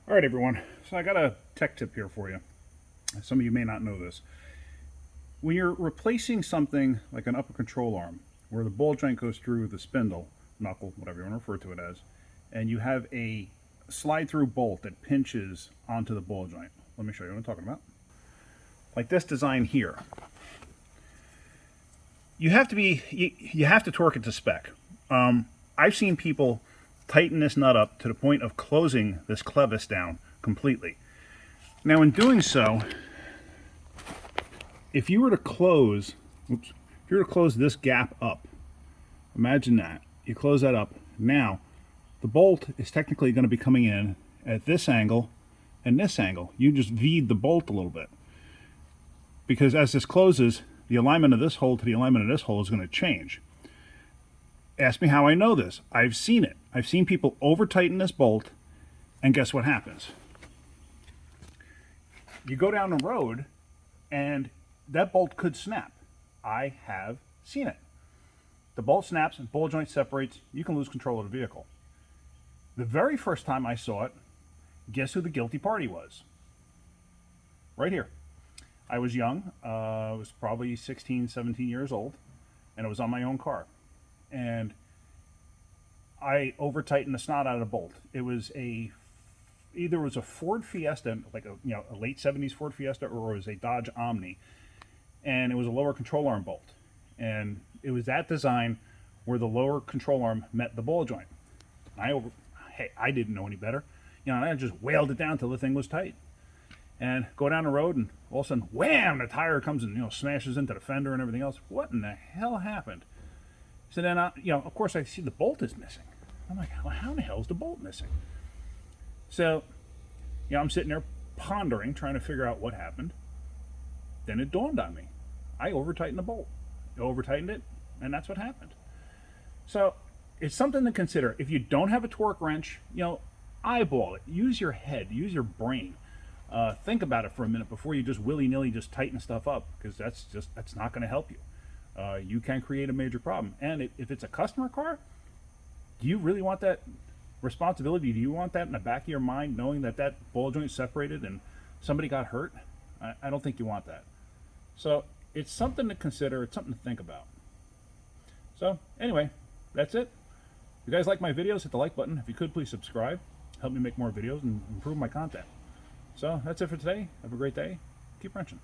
All right, everyone. So I got a tech tip here for you. Some of you may not know this. When you're replacing something like an upper control arm, where the ball joint goes through the spindle, knuckle, whatever you want to refer to it as, and you have a slide-through bolt that pinches onto the ball joint. Let me show you what I'm talking about. Like this design here. You have to torque it to spec. I've seen people tighten this nut up to the point of closing this clevis down completely. Now in doing so, if you were to close this gap up, imagine that. You close that up. Now, the bolt is technically going to be coming in at this angle and this angle. You just V'd the bolt a little bit. Because as this closes, the alignment of this hole to the alignment of this hole is going to change. Ask me how I know this. I've seen it. I've seen people over tighten this bolt, and guess what happens? You go down the road, and that bolt could snap. I have seen it. The bolt snaps and ball joint separates. You can lose control of the vehicle. The very first time I saw it, guess who the guilty party was? Right here. I was young. I was probably 16, 17 years old, and it was on my own car. And I over-tightened the snot out of the bolt. It was either it was a Ford Fiesta, like a late 70s Ford Fiesta, or it was a Dodge Omni, and it was a lower control arm bolt. And it was that design where the lower control arm met the ball joint. I didn't know any better, and I just whaled it down till the thing was tight. And go down the road, and all of a sudden, wham! The tire comes and smashes into the fender and everything else. What in the hell happened? So then, of course, I see the bolt is missing. I'm like, well, how in the hell is the bolt missing? So, I'm sitting there pondering, trying to figure out what happened. Then it dawned on me. I over-tightened the bolt. I over-tightened it, and that's what happened. So, it's something to consider. If you don't have a torque wrench, eyeball it. Use your head. Use your brain. Think about it for a minute before you just willy-nilly just tighten stuff up, because that's not going to help you. You can create a major problem. And if it's a customer car, do you really want that responsibility? Do you want that in the back of your mind, knowing that that ball joint separated and somebody got hurt? I don't think you want that. So it's something to consider. It's something to think about. So anyway, that's it. If you guys like my videos, hit the like button. If you could, please subscribe. Help me make more videos and improve my content. So that's it for today. Have a great day. Keep wrenching.